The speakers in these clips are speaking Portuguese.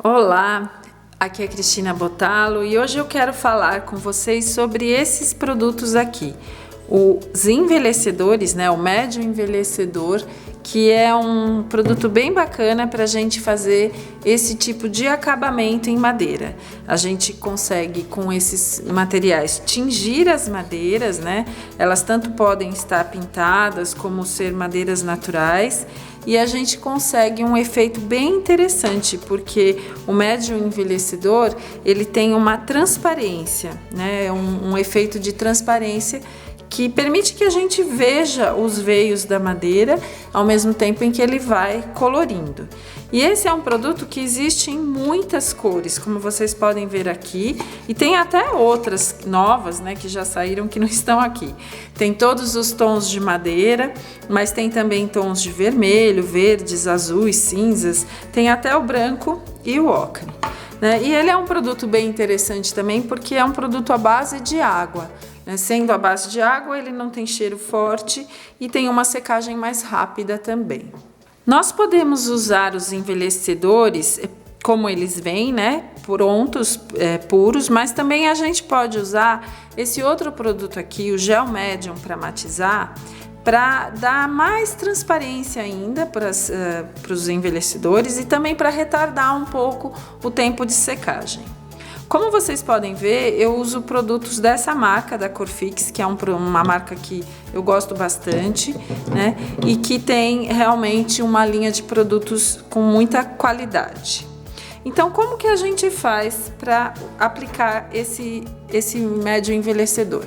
Olá, aqui é Cristina Botalo e hoje eu quero falar com vocês sobre esses produtos aqui. Os envelhecedores, o médio envelhecedor, que é um produto bem bacana para a gente fazer esse tipo de acabamento em madeira. A gente consegue com esses materiais tingir as madeiras, Elas tanto podem estar pintadas como ser madeiras naturais. E a gente consegue um efeito bem interessante, porque o médio envelhecedor, ele tem uma transparência, um efeito de transparência que permite que a gente veja os veios da madeira ao mesmo tempo em que ele vai colorindo. E esse é um produto que existe em muitas cores, como vocês podem ver aqui, e tem até outras novas, que já saíram, que não estão aqui. Tem todos os tons de madeira, mas tem também tons de vermelho, verdes, azuis, cinzas, tem até o branco e o ocre. E ele é um produto bem interessante também, porque é um produto à base de água. Sendo à base de água, ele não tem cheiro forte e tem uma secagem mais rápida também. Nós podemos usar os envelhecedores como eles vêm, prontos, puros, mas também a gente pode usar esse outro produto aqui, o gel médium para matizar, para dar mais transparência ainda para os envelhecedores e também para retardar um pouco o tempo de secagem. Como vocês podem ver, eu uso produtos dessa marca, da Corfix, que é uma marca que eu gosto bastante, e que tem realmente uma linha de produtos com muita qualidade. Então, como que a gente faz para aplicar esse médio envelhecedor?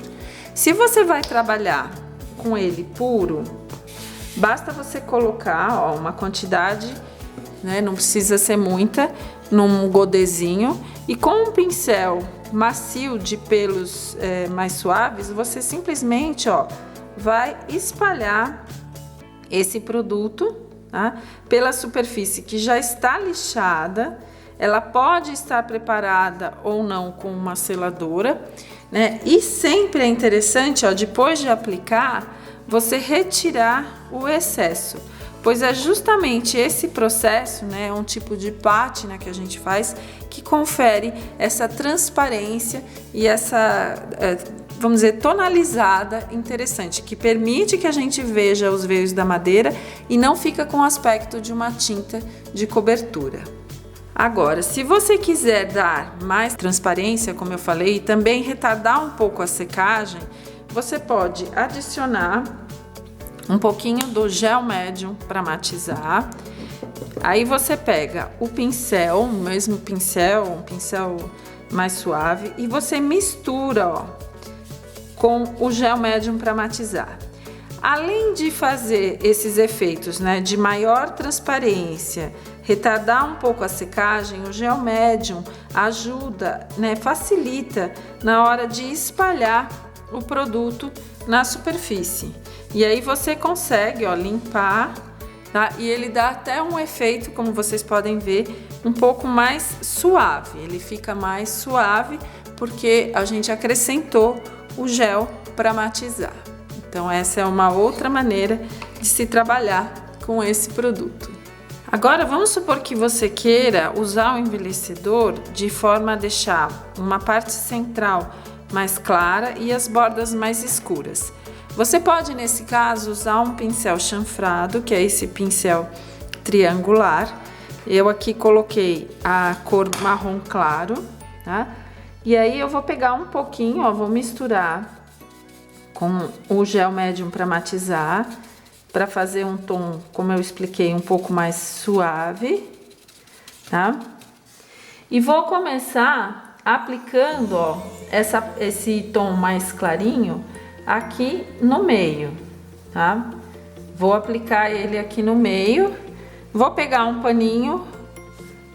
Se você vai trabalhar com ele puro, basta você colocar uma quantidade, não precisa ser muita, num godezinho, e com um pincel macio de pelos mais suaves, você simplesmente vai espalhar esse produto pela superfície que já está lixada. Ela pode estar preparada ou não com uma seladora, E sempre é interessante, depois de aplicar, você retirar o excesso, pois é justamente esse processo, um tipo de pátina que a gente faz, que confere essa transparência e essa, vamos dizer, tonalizada interessante, que permite que a gente veja os veios da madeira e não fica com o aspecto de uma tinta de cobertura. Agora, se você quiser dar mais transparência, como eu falei, e também retardar um pouco a secagem, você pode adicionar um pouquinho do gel médium para matizar. Aí você pega o pincel, o mesmo pincel, um pincel mais suave, e você mistura com o gel médium para matizar. Além de fazer esses efeitos, de maior transparência, retardar um pouco a secagem, o gel médium ajuda, facilita na hora de espalhar o produto na superfície. E aí você consegue limpar, e ele dá até um efeito, como vocês podem ver, um pouco mais suave. Ele fica mais suave porque a gente acrescentou o gel para matizar. Então essa é uma outra maneira de se trabalhar com esse produto. Agora vamos supor que você queira usar o envelhecedor de forma a deixar uma parte central mais clara e as bordas mais escuras. Você pode, nesse caso, usar um pincel chanfrado, que é esse pincel triangular. Eu aqui coloquei a cor marrom claro, E aí eu vou pegar um pouquinho, vou misturar com o gel médium para matizar, para fazer um tom, como eu expliquei, um pouco mais suave, E vou começar aplicando, esse tom mais clarinho aqui no meio, Vou aplicar ele aqui no meio, vou pegar um paninho,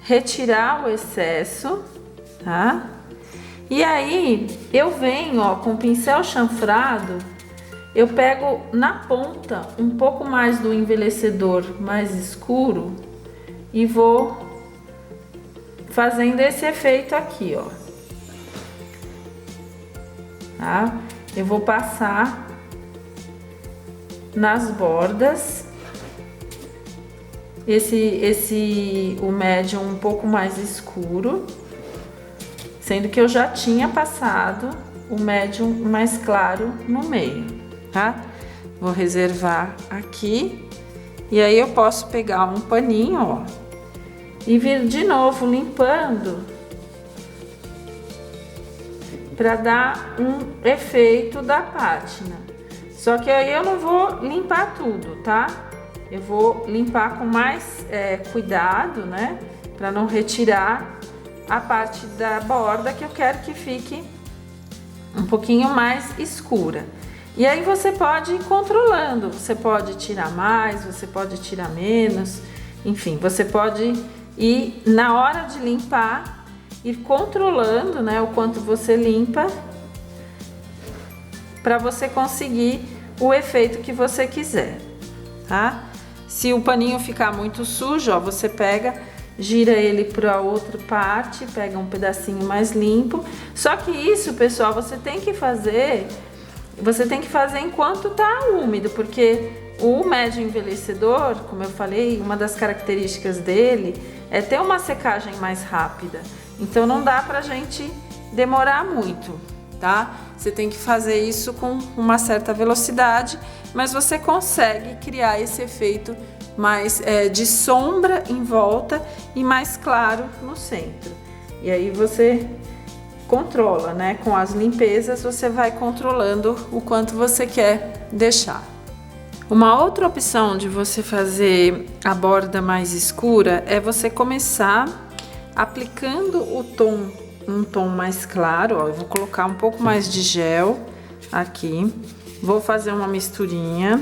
retirar o excesso, E aí eu venho, com o pincel chanfrado, eu pego na ponta um pouco mais do envelhecedor mais escuro e vou fazendo esse efeito aqui, Eu vou passar nas bordas o médium um pouco mais escuro, sendo que eu já tinha passado o médium mais claro no meio, tá? Vou reservar aqui e aí eu posso pegar um paninho, ó, e vir de novo limpando para dar um efeito da pátina. Só que aí eu não vou limpar tudo, tá? Eu vou limpar com mais cuidado, né? Para não retirar a parte da borda que eu quero que fique um pouquinho mais escura. E aí você pode ir controlando, você pode tirar mais, você pode tirar menos, enfim, você pode ir na hora de limpar, ir controlando, né, o quanto você limpa para você conseguir o efeito que você quiser, tá? Se o paninho ficar muito sujo, ó, você pega, gira ele para outra parte, pega um pedacinho mais limpo. Só que isso, pessoal, você tem que fazer enquanto tá úmido, porque o médio envelhecedor, como eu falei, uma das características dele é ter uma secagem mais rápida. Então não dá pra gente demorar muito, tá? Você tem que fazer isso com uma certa velocidade, mas você consegue criar esse efeito mais de sombra em volta e mais claro no centro. E aí você controla, né? Com as limpezas você vai controlando o quanto você quer deixar. Uma outra opção de você fazer a borda mais escura é você começar aplicando um tom mais claro, ó. Eu vou colocar um pouco mais de gel aqui, vou fazer uma misturinha,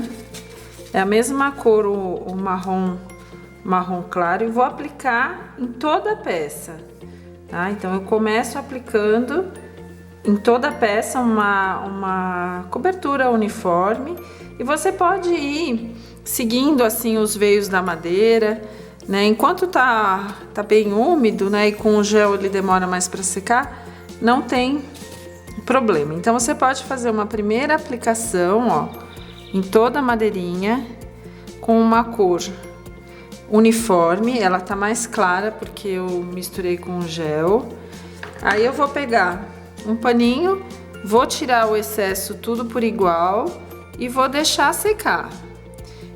é a mesma cor, o marrom claro, e vou aplicar em toda a peça, tá? Então eu começo aplicando em toda a peça uma cobertura uniforme, e você pode ir seguindo assim os veios da madeira, né? Enquanto tá bem úmido, né? E com o gel ele demora mais para secar, não tem problema. Então você pode fazer uma primeira aplicação, ó, em toda a madeirinha com uma cor uniforme. Ela tá mais clara porque eu misturei com o gel. Aí eu vou pegar um paninho, vou tirar o excesso tudo por igual e vou deixar secar.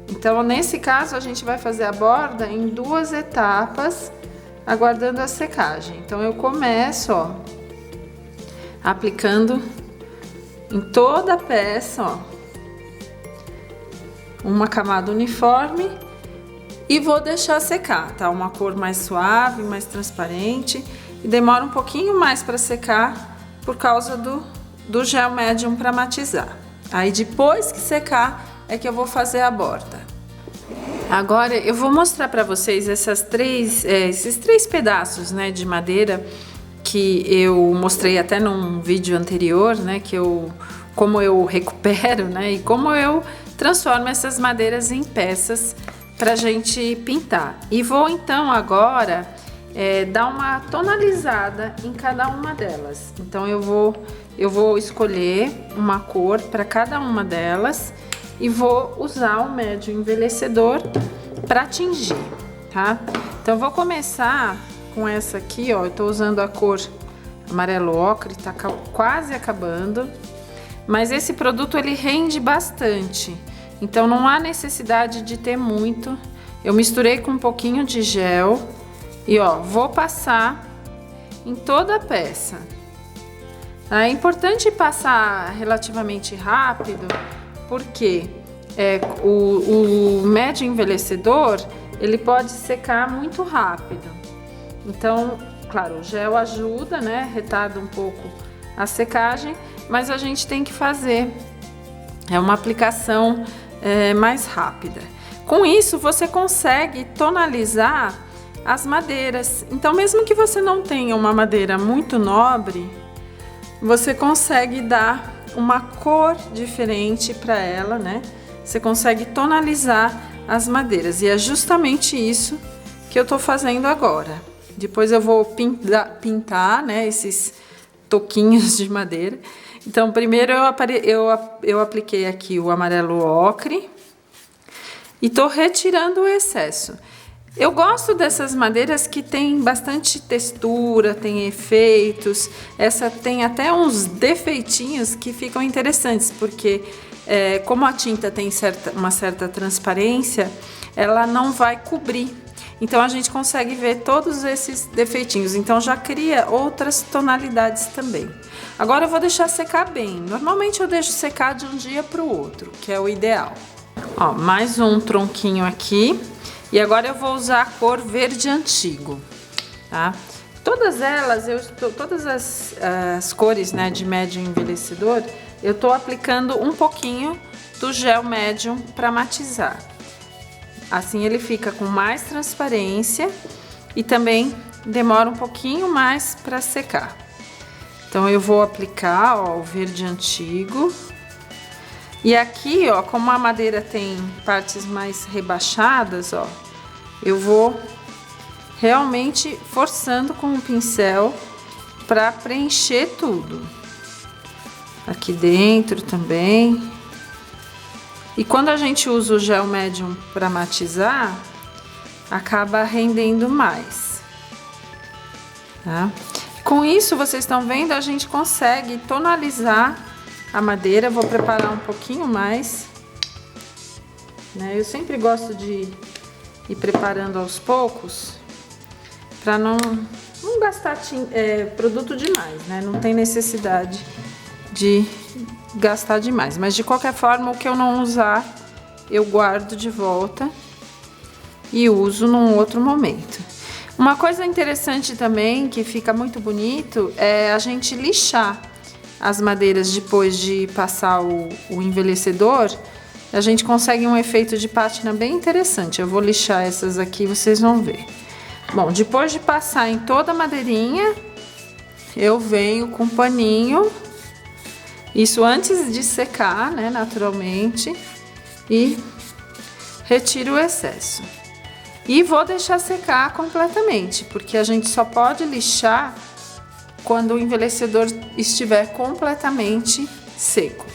Então, nesse caso, a gente vai fazer a borda em 2 etapas, aguardando a secagem. Então, eu começo, ó, aplicando em toda a peça, ó, uma camada uniforme e vou deixar secar, tá? Uma cor mais suave, mais transparente, e demora um pouquinho mais para secar por causa do gel médium para matizar. Aí, depois que secar, é que eu vou fazer a borda. Agora eu vou mostrar para vocês esses três pedaços, né, de madeira que eu mostrei até num vídeo anterior, né, como eu recupero, né, e como eu transformo essas madeiras em peças pra gente pintar. E vou então agora dar uma tonalizada em cada uma delas. Então eu vou escolher uma cor para cada uma delas e vou usar o médio envelhecedor para tingir, tá? Então eu vou começar com essa aqui, ó. Eu tô usando a cor amarelo ocre, tá quase acabando, mas esse produto ele rende bastante, então não há necessidade de ter muito. Eu misturei com um pouquinho de gel e ó, vou passar em toda a peça. É importante passar relativamente rápido, porque o médio envelhecedor ele pode secar muito rápido. Então, claro, o gel ajuda, né? Retarda um pouco a secagem, mas a gente tem que fazer uma aplicação mais rápida. Com isso, você consegue tonalizar as madeiras. Então, mesmo que você não tenha uma madeira muito nobre, você consegue dar uma cor diferente para ela, né? Você consegue tonalizar as madeiras, e é justamente isso que eu tô fazendo agora. Depois eu vou pintar, né, esses toquinhos de madeira. Então, primeiro eu apliquei aqui o amarelo ocre e tô retirando o excesso. Eu gosto dessas madeiras que tem bastante textura, tem efeitos. Essa tem até uns defeitinhos que ficam interessantes, porque como a tinta tem uma certa transparência, ela não vai cobrir. Então a gente consegue ver todos esses defeitinhos, então já cria outras tonalidades também. Agora eu vou deixar secar bem. Normalmente eu deixo secar de um dia para o outro, que é o ideal. Ó, mais um tronquinho aqui. E agora eu vou usar a cor verde antigo, tá? Todas elas, todas as cores, né, de médium envelhecedor, eu tô aplicando um pouquinho do gel médium para matizar. Assim ele fica com mais transparência e também demora um pouquinho mais para secar. Então eu vou aplicar, ó, o verde antigo. E aqui, ó, como a madeira tem partes mais rebaixadas, ó, eu vou realmente forçando com o pincel para preencher tudo. Aqui dentro também. E quando a gente usa o gel médium para matizar, acaba rendendo mais, tá? Com isso, vocês estão vendo, a gente consegue tonalizar a madeira. Vou preparar um pouquinho mais, né? Eu sempre gosto de ir preparando aos poucos para não gastar produto demais, né? Não tem necessidade de gastar demais, mas de qualquer forma, o que eu não usar eu guardo de volta e uso num outro momento. Uma coisa interessante também, que fica muito bonito, é a gente lixar as madeiras depois de passar o envelhecedor. A gente consegue um efeito de pátina bem interessante. Eu vou lixar essas aqui, vocês vão ver. Bom, depois de passar em toda a madeirinha, eu venho com paninho, isso antes de secar, né, naturalmente, e retiro o excesso. E vou deixar secar completamente, porque a gente só pode lixar quando o envelhecedor estiver completamente seco.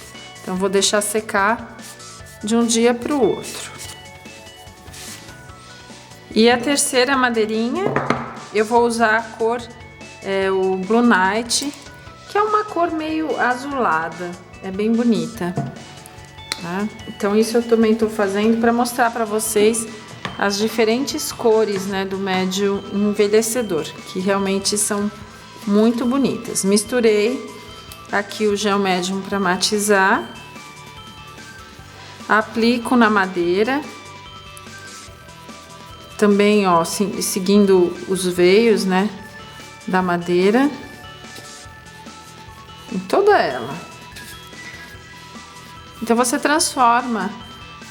Então, vou deixar secar de um dia para o outro. E a terceira madeirinha, eu vou usar a cor, o Blue Night, que é uma cor meio azulada, é bem bonita, tá? Então, isso eu também estou fazendo para mostrar para vocês as diferentes cores, né, do médio envelhecedor, que realmente são muito bonitas. Misturei aqui o gel médium para matizar, aplico na madeira, também, ó, seguindo os veios, né, da madeira, em toda ela. Então você transforma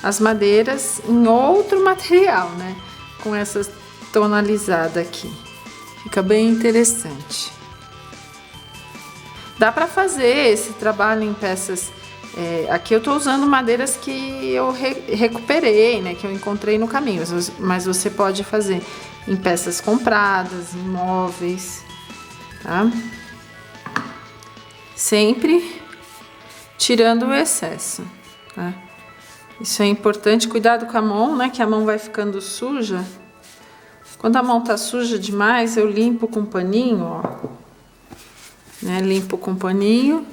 as madeiras em outro material, né, com essa tonalizada aqui. Fica bem interessante. Dá para fazer esse trabalho em peças. Aqui eu tô usando madeiras que eu recuperei, né, que eu encontrei no caminho, mas você pode fazer em peças compradas, em móveis, tá? Sempre tirando o excesso, tá? Isso é importante, cuidado com a mão, né, que a mão vai ficando suja. Quando a mão tá suja demais, eu limpo com paninho, ó, né, limpo com paninho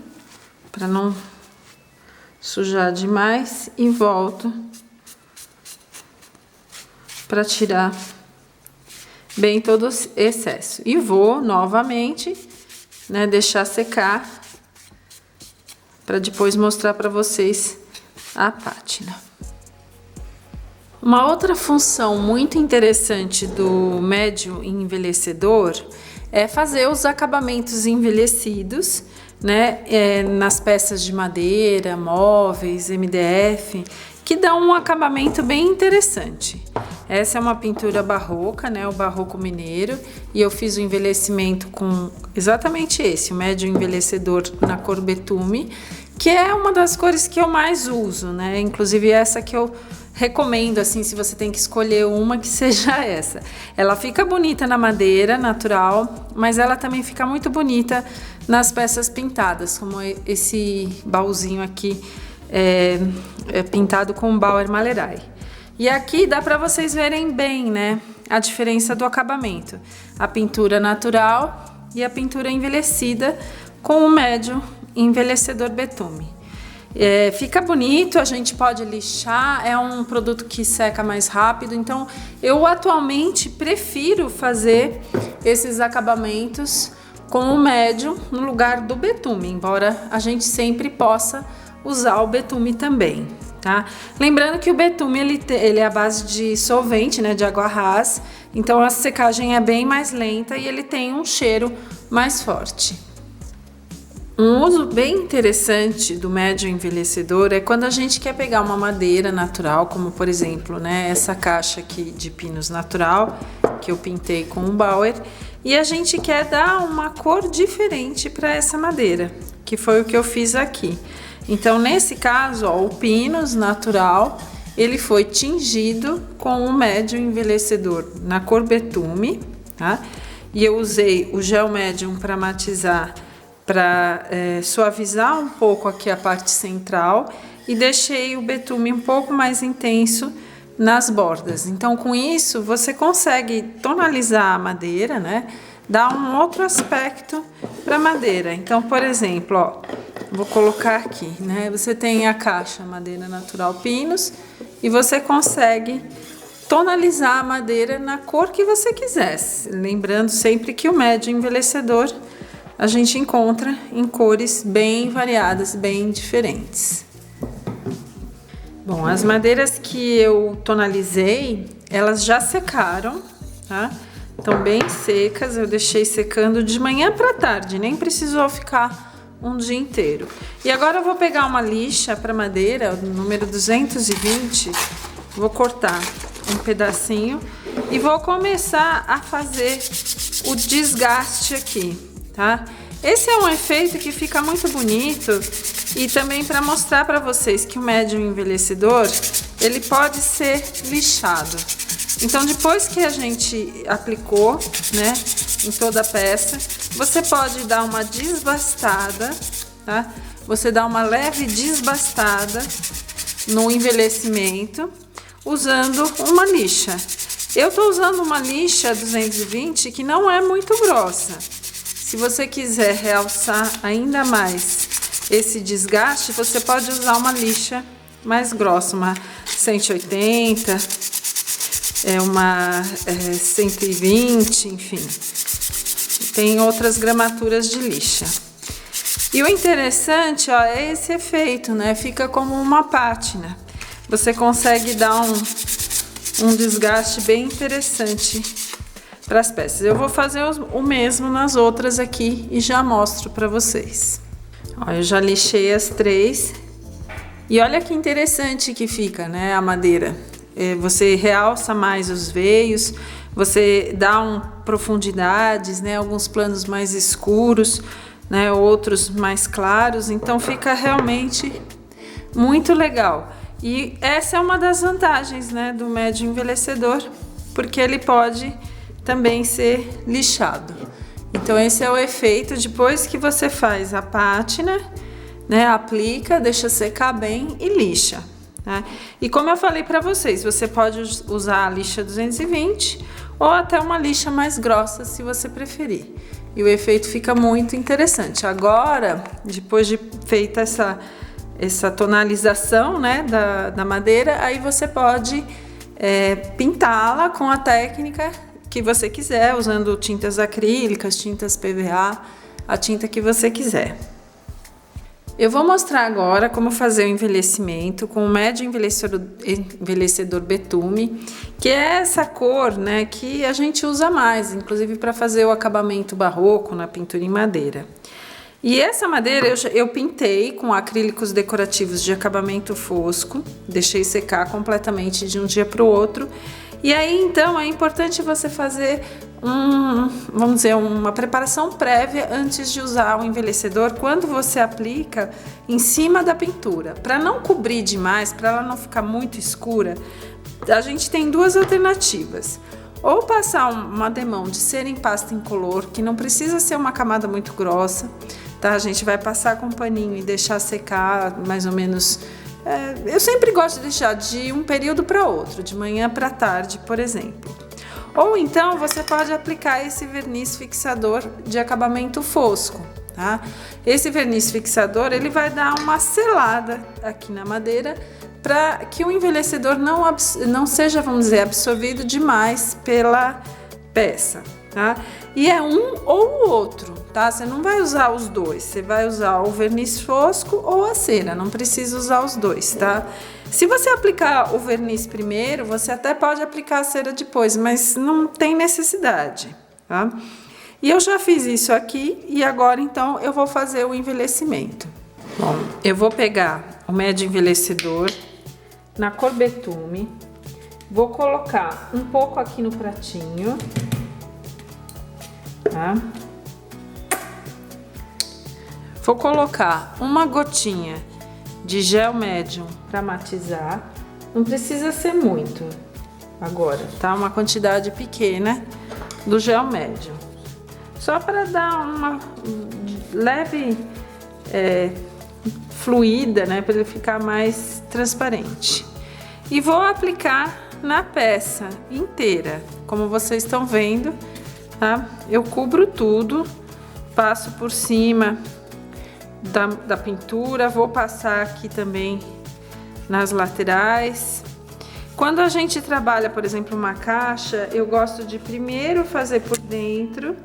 para não sujar demais e volto para tirar bem todo o excesso. E vou novamente, né, deixar secar para depois mostrar para vocês a pátina. Uma outra função muito interessante do médio envelhecedor é fazer os acabamentos envelhecidos, né, nas peças de madeira, móveis, MDF, que dão um acabamento bem interessante. Essa é uma pintura barroca, né, o barroco mineiro, e eu fiz o envelhecimento com exatamente esse, o médio envelhecedor na cor betume, que é uma das cores que eu mais uso, né, inclusive essa que eu recomendo, assim, se você tem que escolher uma, que seja essa. Ela fica bonita na madeira natural, mas ela também fica muito bonita nas peças pintadas, como esse baúzinho aqui é pintado com Bauer Malerai. E aqui dá para vocês verem bem, né, a diferença do acabamento, a pintura natural e a pintura envelhecida com o médio envelhecedor betume. Fica bonito, a gente pode lixar, é um produto que seca mais rápido, então eu atualmente prefiro fazer esses acabamentos com o médio no lugar do betume, embora a gente sempre possa usar o betume também, tá? Lembrando que o betume ele é a base de solvente, né, de água ras, então a secagem é bem mais lenta e ele tem um cheiro mais forte. Um uso bem interessante do médio envelhecedor é quando a gente quer pegar uma madeira natural, como por exemplo, né, essa caixa aqui de pinos natural, que eu pintei com um Bauer, e a gente quer dar uma cor diferente para essa madeira, que foi o que eu fiz aqui. Então, nesse caso, ó, o Pinus natural, ele foi tingido com o médio envelhecedor na cor betume, tá? E eu usei o gel médium para matizar, para suavizar um pouco aqui a parte central, e deixei o betume um pouco mais intenso nas bordas. Então, com isso, você consegue tonalizar a madeira, né? Dar um outro aspecto para a madeira. Então, por exemplo, ó, vou colocar aqui, né? Você tem a caixa madeira natural Pinus e você consegue tonalizar a madeira na cor que você quisesse. Lembrando sempre que o médio envelhecedor a gente encontra em cores bem variadas, bem diferentes. Bom, as madeiras que eu tonalizei, elas já secaram, tá? Estão bem secas, eu deixei secando de manhã para tarde, nem precisou ficar um dia inteiro. E agora eu vou pegar uma lixa para madeira, número 220, vou cortar um pedacinho e vou começar a fazer o desgaste aqui, tá? Esse é um efeito que fica muito bonito e também para mostrar para vocês que o médio envelhecedor, ele pode ser lixado. Então, depois que a gente aplicou, né, em toda a peça, você pode dar uma desbastada, tá? Você dá uma leve desbastada no envelhecimento usando uma lixa. Eu tô usando uma lixa 220 que não é muito grossa. Se você quiser realçar ainda mais esse desgaste, você pode usar uma lixa mais grossa, uma 180, uma 120, enfim. Tem outras gramaturas de lixa. E o interessante, ó, é esse efeito, né? Fica como uma pátina. Você consegue dar um desgaste bem interessante para as peças. Eu vou fazer o mesmo nas outras aqui e já mostro para vocês. Ó, eu já lixei as três e olha que interessante que fica, né, a madeira. Você realça mais os veios, você dá profundidades, né, alguns planos mais escuros, né, outros mais claros, então fica realmente muito legal. E essa é uma das vantagens, né, do médio envelhecedor, porque ele pode também ser lixado. Então esse é o efeito depois que você faz a pátina, né, aplica, deixa secar bem e lixa, né? E como eu falei para vocês, você pode usar a lixa 220 ou até uma lixa mais grossa se você preferir. E o efeito fica muito interessante. Agora, depois de feita essa tonalização, né, da madeira, aí você pode pintá-la com a técnica que você quiser, usando tintas acrílicas, tintas PVA, a tinta que você quiser. Eu vou mostrar agora como fazer o envelhecimento com o médio envelhecedor betume, que é essa cor, né, que a gente usa mais, inclusive para fazer o acabamento barroco na pintura em madeira. E essa madeira eu pintei com acrílicos decorativos de acabamento fosco, deixei secar completamente de um dia para o outro. E aí, então, é importante você fazer vamos dizer, uma preparação prévia antes de usar o envelhecedor quando você aplica em cima da pintura. Para não cobrir demais, para ela não ficar muito escura, a gente tem duas alternativas. Ou passar uma demão de cera em pasta incolor, que não precisa ser uma camada muito grossa, tá? A gente vai passar com um paninho e deixar secar mais ou menos. Eu sempre gosto de deixar de um período para outro, de manhã para tarde, por exemplo. Ou então você pode aplicar esse verniz fixador de acabamento fosco, tá? Esse verniz fixador, ele vai dar uma selada aqui na madeira para que o envelhecedor não seja, vamos dizer, absorvido demais pela peça, tá? E é um ou o outro, tá? Você não vai usar os dois, você vai usar o verniz fosco ou a cera, não precisa usar os dois, tá? Se você aplicar o verniz primeiro, você até pode aplicar a cera depois, mas não tem necessidade, tá? E eu já fiz isso aqui e agora então eu vou fazer o envelhecimento. Bom, eu vou pegar o médio envelhecedor na cor betume, vou colocar um pouco aqui no pratinho, tá? Vou colocar uma gotinha de gel médium para matizar, não precisa ser muito agora, tá? Uma quantidade pequena do gel médium, só para dar uma leve fluida, né? Para ele ficar mais transparente. E vou aplicar na peça inteira, como vocês estão vendo, tá? Eu cubro tudo, passo por cima da pintura, vou passar aqui também nas laterais. Quando a gente trabalha, por exemplo, uma caixa, eu gosto de primeiro fazer por dentro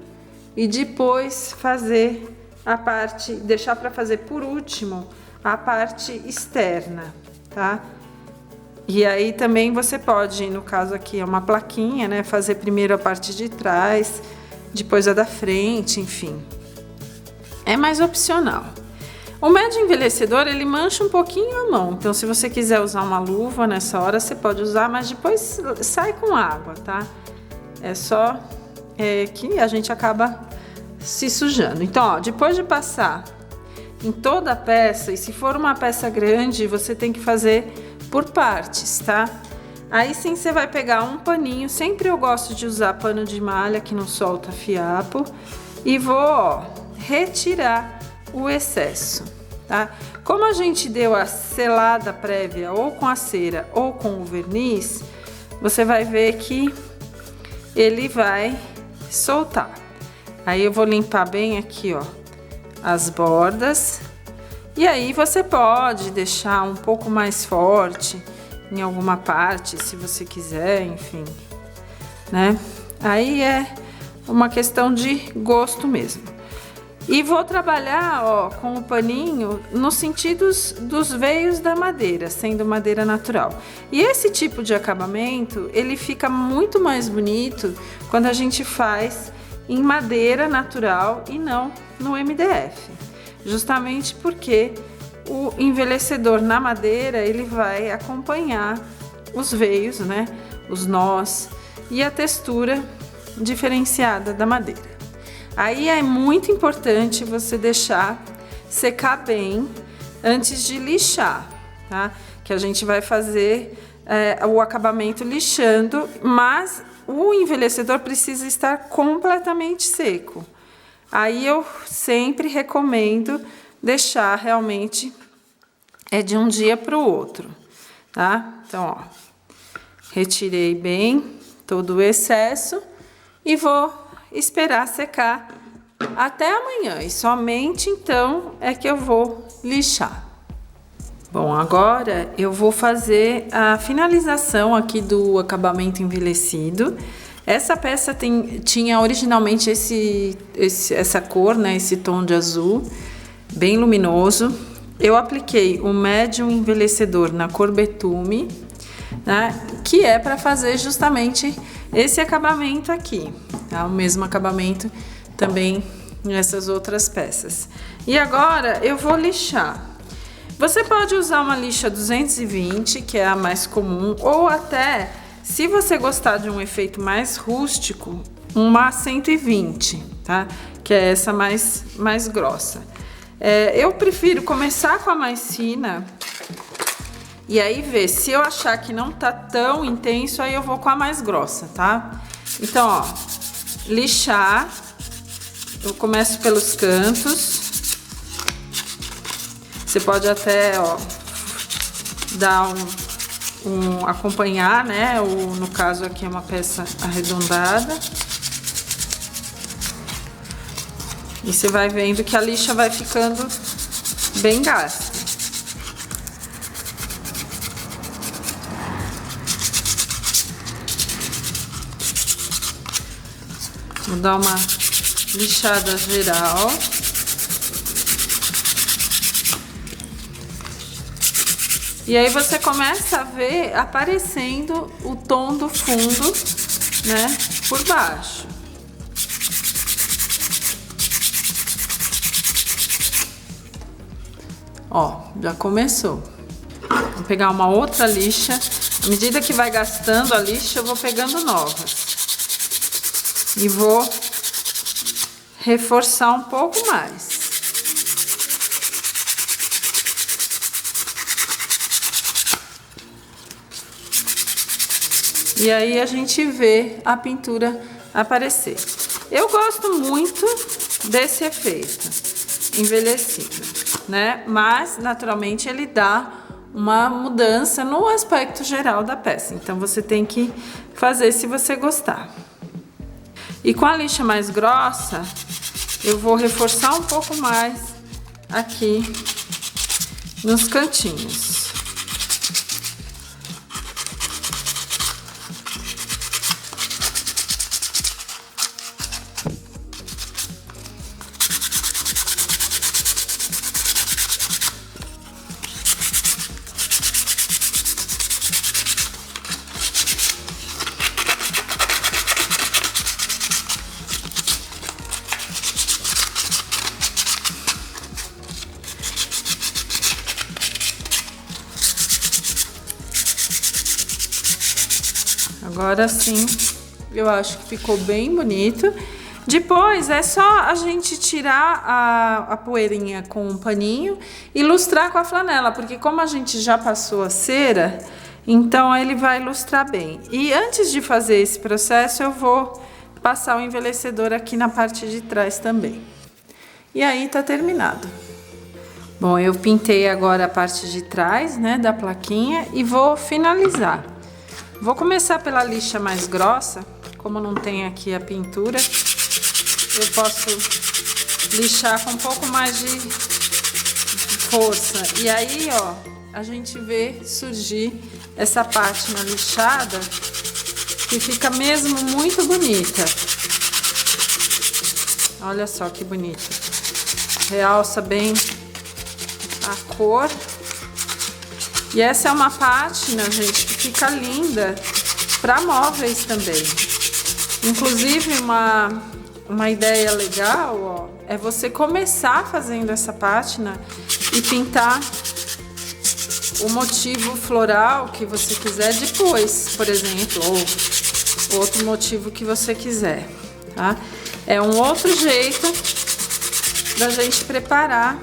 e depois fazer a parte, deixar para fazer por último a parte externa, tá? E aí também você pode, no caso aqui é uma plaquinha, né, fazer primeiro a parte de trás, depois a da frente, enfim. É mais opcional. O médio envelhecedor, ele mancha um pouquinho a mão, então se você quiser usar uma luva nessa hora, você pode usar, mas depois sai com água, tá? É só que a gente acaba se sujando. Então, ó, depois de passar em toda a peça, e se for uma peça grande, você tem que fazer por partes, tá? Aí sim você vai pegar um paninho, sempre eu gosto de usar pano de malha que não solta fiapo, e vou, ó, retirar o excesso, tá? Como a gente deu a selada prévia ou com a cera ou com o verniz, você vai ver que ele vai soltar. Aí eu vou limpar bem aqui, ó, as bordas. E aí você pode deixar um pouco mais forte em alguma parte, se você quiser, enfim, né? Aí é uma questão de gosto mesmo. E vou trabalhar, ó, com o paninho nos sentidos dos veios da madeira, sendo madeira natural. E esse tipo de acabamento, ele fica muito mais bonito quando a gente faz em madeira natural e não no MDF. Justamente porque o envelhecedor na madeira, ele vai acompanhar os veios, né? Os nós e a textura diferenciada da madeira. Aí é muito importante você deixar secar bem antes de lixar, tá? Que a gente vai fazer o acabamento lixando, mas o envelhecedor precisa estar completamente seco. Aí eu sempre recomendo deixar realmente de um dia para o outro, tá? Então, ó, retirei bem todo o excesso e vou esperar secar até amanhã, e somente então é que eu vou lixar. Bom, agora eu vou fazer a finalização aqui do acabamento envelhecido. Essa peça tinha originalmente essa cor, né, esse tom de azul, bem luminoso. Eu apliquei o médium envelhecedor na cor betume, né, que é para fazer justamente esse acabamento aqui, tá? O mesmo acabamento também nessas outras peças. E agora eu vou lixar. Você pode usar uma lixa 220, que é a mais comum, ou até, se você gostar de um efeito mais rústico, uma 120, tá? Que é essa mais grossa. Eu prefiro começar com a mais fina e aí ver. Se eu achar que não tá tão intenso, aí eu vou com a mais grossa, tá? Então, ó, lixar. Eu começo pelos cantos. Você pode até, ó, dar acompanhar, né? No caso aqui é uma peça arredondada. E você vai vendo que a lixa vai ficando bem gasta. Vou dar uma lixada geral. E aí você começa a ver aparecendo o tom do fundo, né, por baixo. Ó, já começou. Vou pegar uma outra lixa. À medida que vai gastando a lixa, eu vou pegando novas. E vou reforçar um pouco mais. E aí a gente vê a pintura aparecer. Eu gosto muito desse efeito envelhecido, né? Mas naturalmente ele dá uma mudança no aspecto geral da peça. Então você tem que fazer se você gostar. E com a lixa mais grossa, eu vou reforçar um pouco mais aqui nos cantinhos. Agora sim, eu acho que ficou bem bonito. Depois é só a gente tirar a poeirinha com um paninho e lustrar com a flanela, porque como a gente já passou a cera, então ele vai lustrar bem. E antes de fazer esse processo, eu vou passar o envelhecedor aqui na parte de trás também. E aí tá terminado. Bom, eu pintei agora a parte de trás, né, da plaquinha e vou finalizar. Vou começar pela lixa mais grossa, como não tem aqui a pintura, eu posso lixar com um pouco mais de força. E aí, ó, a gente vê surgir essa parte na lixada, que fica mesmo muito bonita. Olha só que bonito. Realça bem a cor. E essa é uma pátina, gente, que fica linda para móveis também. Inclusive, uma ideia legal, ó, é você começar fazendo essa pátina e pintar o motivo floral que você quiser depois, por exemplo, ou outro motivo que você quiser, tá? É um outro jeito da gente preparar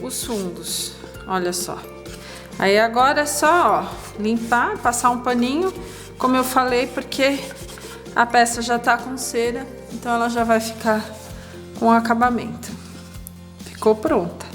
os fundos, olha só. Aí agora é só, ó, limpar, passar um paninho, como eu falei, porque a peça já tá com cera, então ela já vai ficar com acabamento. Ficou pronta.